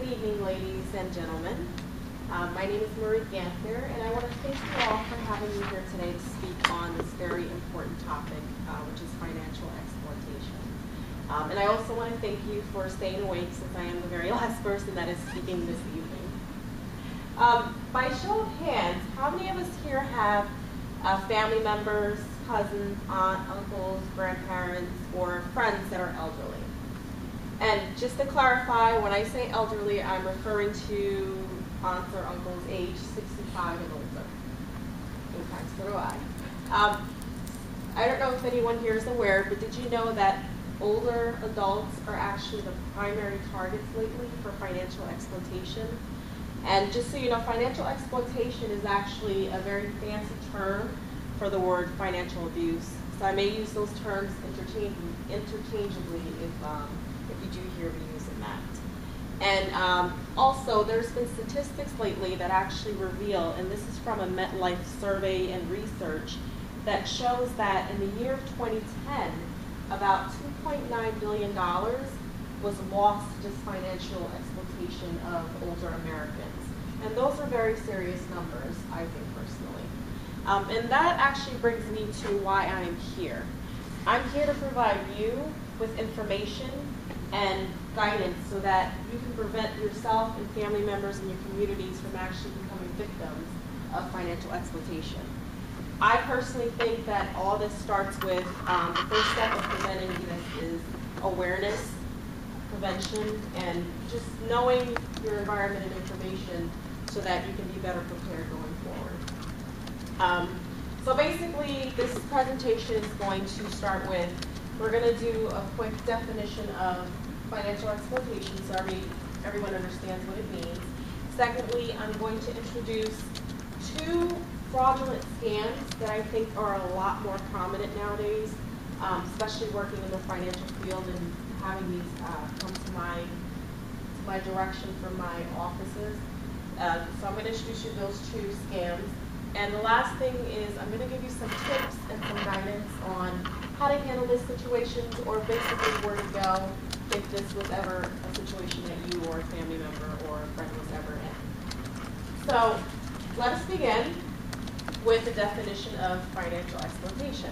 Good evening, ladies and gentlemen. My name is Marie Ganther, and I want to thank you all for having me here today to speak on this very important topic, which is financial exploitation. And I also want to thank you for staying awake, since I am the very last person that is speaking this evening. By show of hands, how many of us here have family members, cousins, aunt, uncles, grandparents, or friends that are elderly? And just to clarify, when I say elderly, I'm referring to aunts or uncles age 65 and older. Okay, so do I. I don't know if anyone here is aware, but did you know that older adults are actually the primary targets lately for financial exploitation? And just so you know, financial exploitation is actually a very fancy term for the word financial abuse. So I may use those terms interchangeably if you do hear me using that. And also, there's been statistics lately that actually reveal, and this is from a MetLife survey and research, that shows that in the year of 2010, about $2.9 billion was lost to just financial exploitation of older Americans. And those are very serious numbers, I think, personally. And that actually brings me to why I am here. I'm here to provide you with information and guidance so that you can prevent yourself and family members in your communities from actually becoming victims of financial exploitation. I personally think that all this starts with the first step of preventing this is awareness, prevention, and just knowing your environment and information so that you can be better prepared going forward. So basically, this presentation is going to start with, we're going to do a quick definition of financial exploitation so everyone understands what it means. Secondly, I'm going to introduce two fraudulent scams that I think are a lot more prominent nowadays, especially working in the financial field and having these come to my direction from my offices. So I'm going to introduce you those two scams. And the last thing is I'm going to give you some tips and some guidance on how to handle these situations, or basically where to go if this was ever a situation that you or a family member or a friend was ever in. So let us begin with the definition of financial exploitation.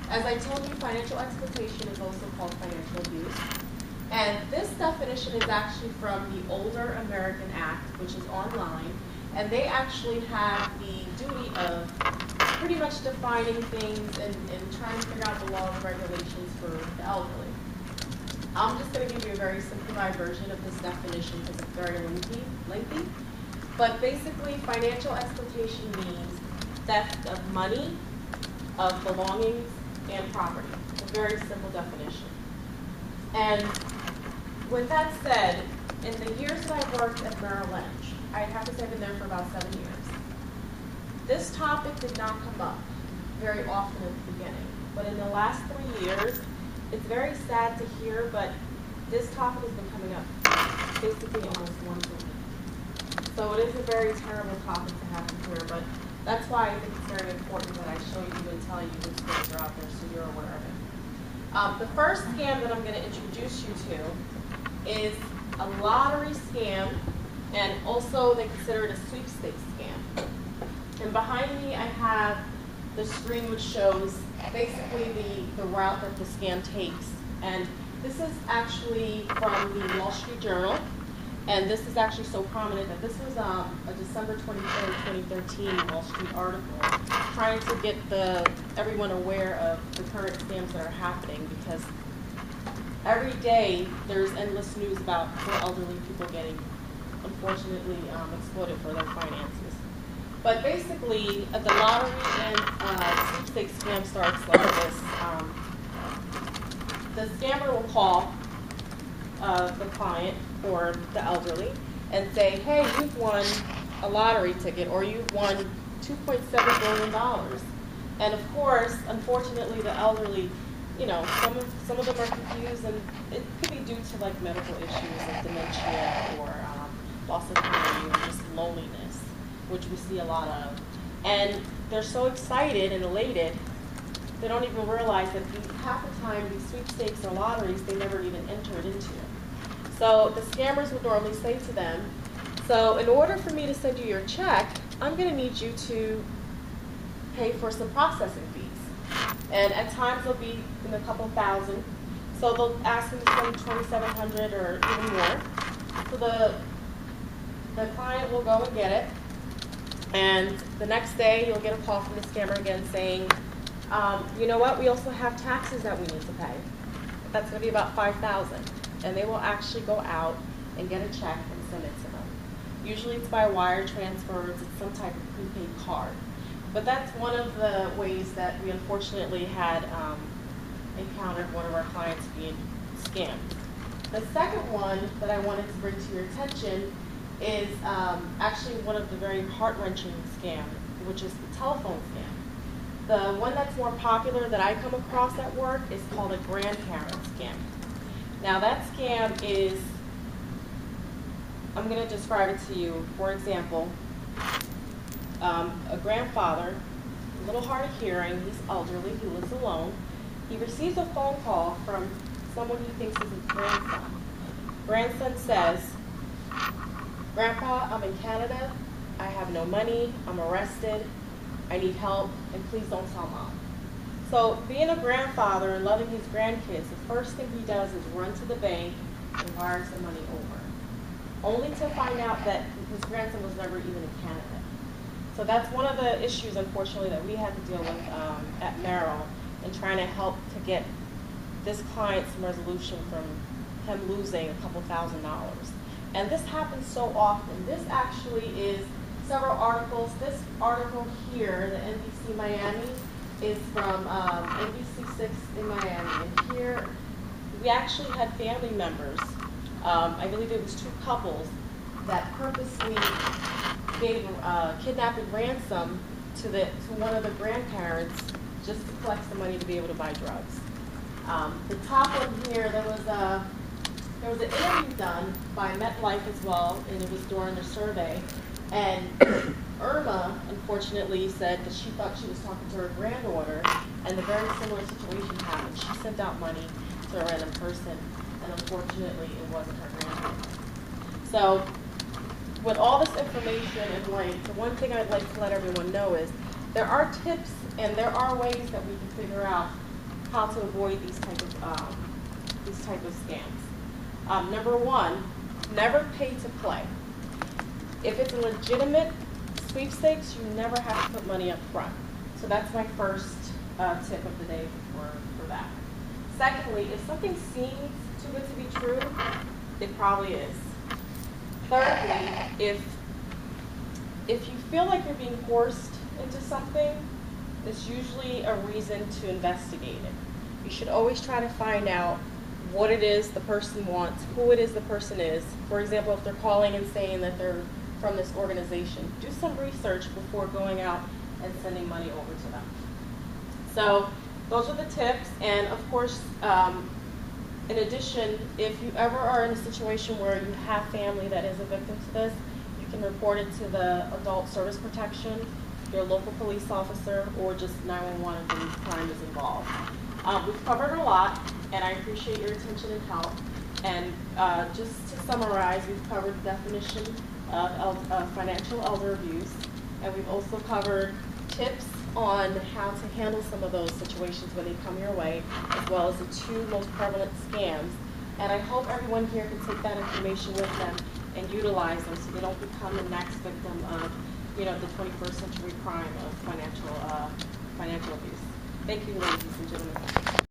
As I told you, financial exploitation is also called financial abuse. And this definition is actually from the Older American Act, which is online. And they actually have the duty of pretty much defining things and trying to figure out the laws and regulations for the elderly. I'm just going to give you a very simplified version of this definition because it's very lengthy. But basically, financial exploitation means theft of money, of belongings, and property. It's a very simple definition. And with that said, in the years that I worked at Merrill Lynch, I have to say I've been there for about 7 years. This topic did not come up very often at the beginning, but in the last 3 years, it's very sad to hear, but this topic has been coming up basically almost once a week. So it is a very terrible topic to have to hear, but that's why I think it's very important that I show you and tell you which things are out there so you're aware of it. The first scam that I'm going to introduce you to is a lottery scam, and also they consider it a sweepstakes scam. And behind me I have the screen which shows basically the route that the scam takes. And this is actually from the Wall Street Journal, and this is actually so prominent that this was a December 23rd, 2013 Wall Street article trying to get everyone aware of the current scams that are happening, because every day there's endless news about poor elderly people getting, unfortunately, exploited for their finances. But basically, the lottery and sweepstakes scam starts like this. The scammer will call the client or the elderly and say, hey, you've won a lottery ticket, or you've won $2.7 billion. And of course, unfortunately, the elderly, you know, some of them are confused, and it could be due to like medical issues like dementia or loss of memory or just loneliness, which we see a lot of. And they're so excited and elated, they don't even realize that half the time these sweepstakes or lotteries they never even entered into. So the scammers would normally say to them, so in order for me to send you your check, I'm going to need you to pay for some processing fees. And at times they'll be in a couple thousand. So they'll ask them to send $2,700 or even more. So the client will go and get it. And the next day you'll get a call from the scammer again saying, you know what, we also have taxes that we need to pay. That's going to be about $5,000. And they will actually go out and get a check and send it to them. Usually it's by wire transfers, it's some type of prepaid card. But that's one of the ways that we unfortunately had encountered one of our clients being scammed. The second one that I wanted to bring to your attention is actually one of the very heart-wrenching scams, which is the telephone scam. The one that's more popular that I come across at work is called a grandparent scam. Now that scam is, I'm going to describe it to you. For example, a grandfather, a little hard of hearing, he's elderly, he lives alone. He receives a phone call from someone he thinks is his grandson. Grandson says, "Grandpa, I'm in Canada, I have no money, I'm arrested, I need help, and please don't tell Mom." So being a grandfather and loving his grandkids, the first thing he does is run to the bank and wires the money over, only to find out that his grandson was never even in Canada. So that's one of the issues, unfortunately, that we had to deal with at Merrill in trying to help to get this client some resolution from him losing a couple $1,000s. And this happens so often. This actually is several articles. This article here, the NBC Miami, is from NBC6 in Miami. And here, we actually had family members, I believe it was two couples, that purposely gave kidnapping ransom to one of the grandparents just to collect some money to be able to buy drugs. The top one here, there was an interview done by MetLife as well, and it was during their survey. And Irma, unfortunately, said that she thought she was talking to her granddaughter, and the very similar situation happened. She sent out money to a random person, and unfortunately, it wasn't her granddaughter. So, with all this information in light, the one thing I'd like to let everyone know is there are tips and there are ways that we can figure out how to avoid these type of scams. Number one, never pay to play. If it's a legitimate sweepstakes, you never have to put money up front. So that's my first tip of the day for that. Secondly, if something seems too good to be true, it probably is. Thirdly, if you feel like you're being forced into something, it's usually a reason to investigate it. You should always try to find out what it is the person wants, who it is the person is. For example, if they're calling and saying that they're from this organization, do some research before going out and sending money over to them. So those are the tips, and of course, in addition, if you ever are in a situation where you have family that is a victim to this, you can report it to the Adult Service Protection, your local police officer, or just 911 if any crime is involved. We've covered a lot, and I appreciate your attention and help. And just to summarize, we've covered the definition of financial elder abuse, and we've also covered tips on how to handle some of those situations when they come your way, as well as the two most prevalent scams. And I hope everyone here can take that information with them and utilize them so they don't become the next victim of, the 21st century crime of financial abuse. Thank you, ladies and gentlemen.